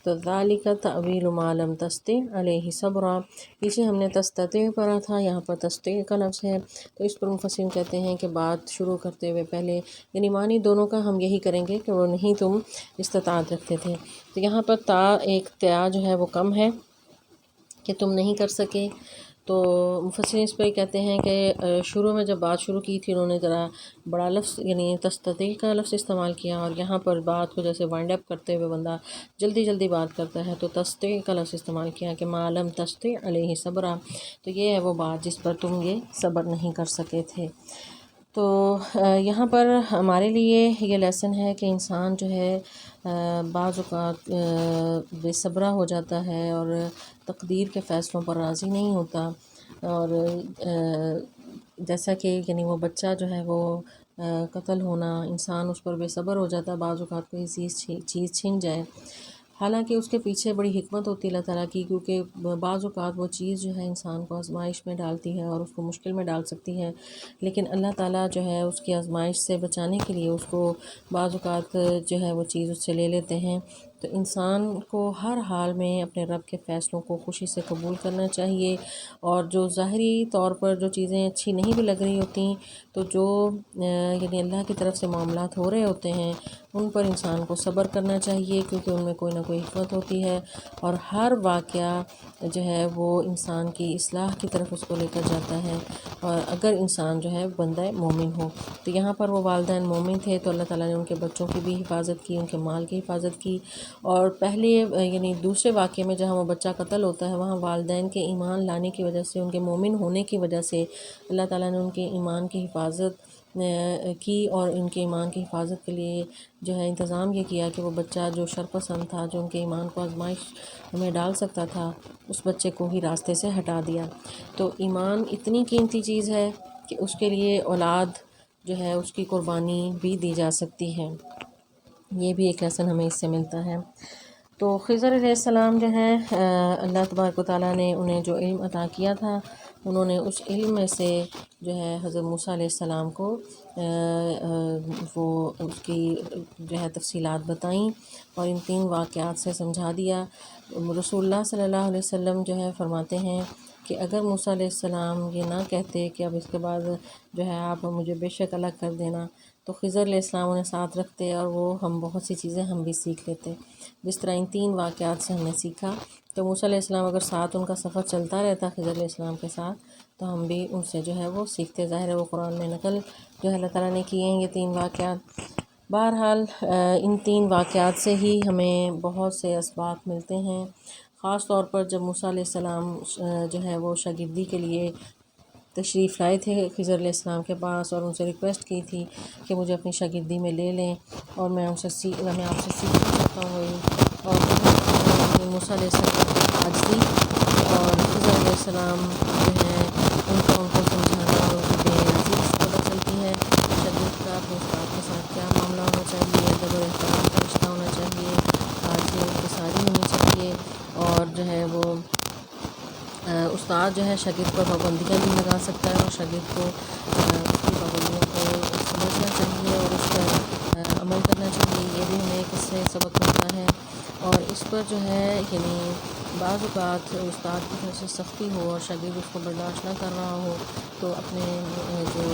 تو ذالک تأویل ما لم تستطع علیہ صبرا، پیچھے ہم نے تستطع پڑھا تھا، یہاں پر تستطع کا لفظ ہے، تو اس پر مفسرین کہتے ہیں کہ بات شروع کرتے ہوئے پہلے یعنی معنی دونوں کا ہم یہی کریں گے کہ وہ نہیں تم استطاعت رکھتے تھے، تو یہاں پر ایک تا جو ہے وہ کم ہے کہ تم نہیں کر سکے، تو مفسرین اس پہ کہتے ہیں کہ شروع میں جب بات شروع کی تھی انہوں نے ذرا بڑا لفظ یعنی تستطع کا لفظ استعمال کیا، اور یہاں پر بات کو جیسے وائنڈ اپ کرتے ہوئے بندہ جلدی جلدی بات کرتا ہے تو تستطع کا لفظ استعمال کیا کہ ما لم تستطع علیہ صبرا، تو یہ ہے وہ بات جس پر تم یہ صبر نہیں کر سکے تھے۔ تو یہاں پر ہمارے لیے یہ لیسن ہے کہ انسان جو ہے بعض اوقات بے صبرا ہو جاتا ہے اور تقدیر کے فیصلوں پر راضی نہیں ہوتا، اور جیسا کہ یعنی وہ بچہ جو ہے وہ قتل ہونا، انسان اس پر بے صبر ہو جاتا ہے بعض اوقات کوئی چیز چھن جائے، حالانکہ اس کے پیچھے بڑی حکمت ہوتی ہے اللہ تعالیٰ کی، کیونکہ بعض اوقات وہ چیز جو ہے انسان کو آزمائش میں ڈالتی ہے اور اس کو مشکل میں ڈال سکتی ہے، لیکن اللہ تعالیٰ جو ہے اس کی آزمائش سے بچانے کے لیے اس کو بعض اوقات جو ہے وہ چیز اس سے لے لیتے ہیں۔ تو انسان کو ہر حال میں اپنے رب کے فیصلوں کو خوشی سے قبول کرنا چاہیے، اور جو ظاہری طور پر جو چیزیں اچھی نہیں بھی لگ رہی ہوتیں، تو جو یعنی اللہ کی طرف سے معاملات ہو رہے ہوتے ہیں ان پر انسان کو صبر کرنا چاہیے، کیونکہ ان میں کوئی نہ کوئی حکمت ہوتی ہے، اور ہر واقعہ جو ہے وہ انسان کی اصلاح کی طرف اس کو لے کر جاتا ہے، اور اگر انسان جو ہے بندہ مومن ہو۔ تو یہاں پر وہ والدین مومن تھے تو اللہ تعالیٰ نے ان کے بچوں کی بھی حفاظت کی، ان کے مال کی حفاظت کی، اور پہلے یعنی دوسرے واقعے میں جہاں وہ بچہ قتل ہوتا ہے وہاں والدین کے ایمان لانے کی وجہ سے، ان کے مومن ہونے کی وجہ سے اللہ تعالیٰ نے ان کے ایمان کی حفاظت کی، اور ان کے ایمان کی حفاظت کے لیے جو ہے انتظام یہ کیا کہ وہ بچہ جو شرپسند تھا، جو ان کے ایمان کو آزمائش میں ڈال سکتا تھا، اس بچے کو ہی راستے سے ہٹا دیا۔ تو ایمان اتنی قیمتی چیز ہے کہ اس کے لیے اولاد جو ہے اس کی قربانی بھی دی جا سکتی ہے، یہ بھی ایک لیسن ہمیں اس سے ملتا ہے۔ تو خضر علیہ السلام جو ہیں اللہ تبارک و تعالیٰ نے انہیں جو علم عطا کیا تھا، انہوں نے اس علم میں سے جو ہے حضرت موسیٰ علیہ السلام کو وہ اس کی جو ہے تفصیلات بتائیں، اور ان 3 واقعات سے سمجھا دیا۔ رسول اللہ صلی اللہ علیہ وسلم جو ہے فرماتے ہیں کہ اگر موسیٰ علیہ السلام یہ نہ کہتے کہ اب اس کے بعد جو ہے آپ مجھے بے شک الگ کر دینا، تو خضر علیہ السلام انہیں ساتھ رکھتے اور وہ ہم بہت سی چیزیں ہم بھی سیکھ لیتے، جس طرح ان 3 واقعات سے ہم نے سیکھا۔ تو موسیٰ علیہ السلام اگر ساتھ ان کا سفر چلتا رہتا خضر علیہ السلام کے ساتھ، تو ہم بھی ان سے جو ہے وہ سیکھتے، ظاہر ہے وہ قرآن میں نقل جو ہے اللہ تعالیٰ نے کیے ہیں یہ 3 واقعات۔ بہرحال ان 3 واقعات سے ہی ہمیں بہت سے اسباق ملتے ہیں، خاص طور پر جب موسیٰ علیہ السلام جو ہے وہ شاگردی کے لیے تشریف لائے تھے خضر علیہ السلام کے پاس، اور ان سے ریکویسٹ کی تھی کہ مجھے اپنی شاگردی میں لے لیں اور میں آپ سے سیکھنا چاہتا ہوں، اور موسیٰ علیہ السلام کی عاجزی اور خضر علیہ السلام جو ہے ان کو سمجھانا اور ان کی بے نیازی سے پتہ چلتی ہے شاگرد کا اپنے استاد کے ساتھ کیا معاملہ ہونا چاہیے، ادب و احترام کا رشتہ ہونا چاہیے، عاجزی اور انکساری ہونی چاہیے، اور جو ہے وہ استاد جو ہے شاگرد پر پابندیاں بھی لگا سکتا ہے، اور شاگرد کو اس کی پابندیوں کو سمجھنا چاہیے اور اس پر عمل کرنا چاہیے، یہ بھی ہمیں ایک اس سے سبق ملتا ہے۔ اور اس پر جو ہے یعنی بعض اوقات استاد کی طرف سے سختی ہو اور شاگرد اس کو برداشت نہ کر رہا ہو، تو اپنے جو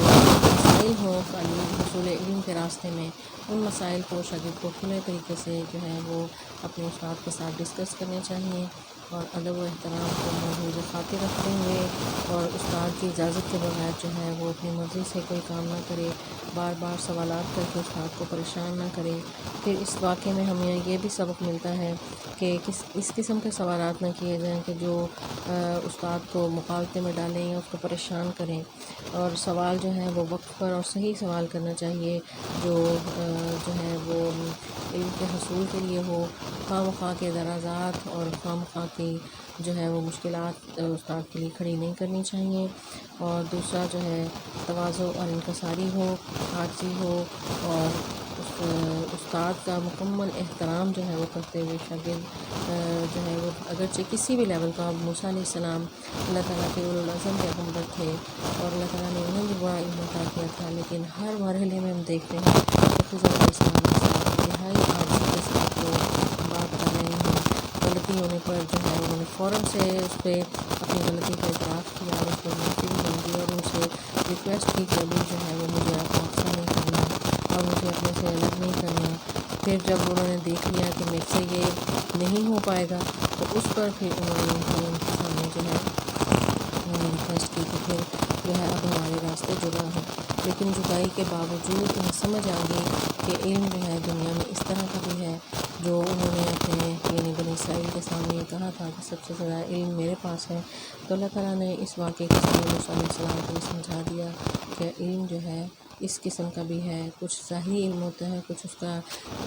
مسائل ہوں حصول علم کے راستے میں، ان مسائل کو شاگرد کو کھلے طریقے سے جو ہے وہ اپنے استاد کے ساتھ ڈسکس کرنے چاہیے، اور ادب و احترام کو محفوظ خاطر رکھتے ہوئے، اور استاد کی اجازت کے بغیر جو ہے وہ اپنی مرضی سے کوئی کام نہ کرے، بار بار سوالات کر کے استاد کو پریشان نہ کرے۔ پھر اس واقعے میں ہمیں یہ بھی سبق ملتا ہے کہ اس قسم کے سوالات نہ کیے جائیں کہ جو استاد کو مغالطے میں ڈالیں یا اس کو پریشان کریں، اور سوال جو ہے وہ وقت پر اور صحیح سوال کرنا چاہیے جو ہے وہ علم کے حصول کے لیے ہو، خواہ مخواہ کے اعتراضات اور خواہ مخواہ کی جو ہے وہ مشکلات استاد کے لیے کھڑی نہیں کرنی چاہیے۔ اور دوسرا جو ہے تواضع اور انکساری ہو، عاجزی ہو، اور استاد کا مکمل احترام جو ہے وہ کرتے ہوئے شاگرد جو ہے وہ اگرچہ کسی بھی لیول کا، موسیٰ علیہ السلام اللہ تعالیٰ کے اولو العزم کے پیغمبر تھے اور اللہ تعالیٰ نے انہیں بھی بڑا علم عطا کیا تھا، لیکن ہر مرحلے میں ہم دیکھتے ہیں کہ خضر علیہ السلام کے ساتھ انتہائی عاجزی کے ساتھ وہ بات کر رہے ہیں، غلطی ہونے پر جو ہے انہوں نے فوراً سے اس پہ اپنی غلطی کا اعتراف کیا اور اس پر معافی بھی مانگی، اور ان سے ریکویسٹ کی کہ ابھی جو ہے وہ مجھے آپ مقصد نہیں کرنا اور مجھے اپنے سے الگ نہیں کرنا۔ پھر جب انہوں نے دیکھ لیا کہ میرے سے یہ نہیں ہو پائے گا، تو اس پر پھر انہوں نے ان کے سامنے جو ہے ریکویسٹ کی کہ پھر جو ہے اب ہمارے راستے جدا ہیں، لیکن جدائی کے باوجود انہیں سمجھ آ گئی کہ علم جو ہے دنیا میں اس طرح کا بھی ہے، جو انہوں نے اپنے یعنی بنی اسرائیل کے سامنے یہ کہا تھا کہ سب سے زیادہ علم میرے پاس ہے۔ تو اللہ تعالیٰ نے اس واقعے کے ذریعے موسیٰ علیہ السلام کو یہ سمجھا دیا کہ علم جو ہے اس قسم کا بھی ہے، کچھ ظاہری علم ہوتا ہے، کچھ اس کا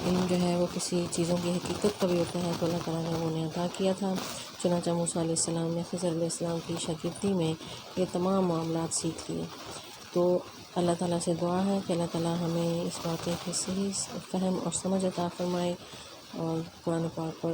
علم جو ہے وہ کسی چیزوں کی حقیقت کا بھی ہوتا ہے، تو اللہ تعالیٰ نے انہیں عطا کیا تھا۔ چنانچہ موسیٰ علیہ السلام نے خضر علیہ السلام کی شاگردی میں یہ تمام معاملات سیکھ لیے۔ تو اللہ تعالیٰ سے دعا ہے کہ اللہ تعالیٰ ہمیں اس واقعے کی صحیح فہم اور سمجھ عطا فرمائے، اور قرآن پاک پر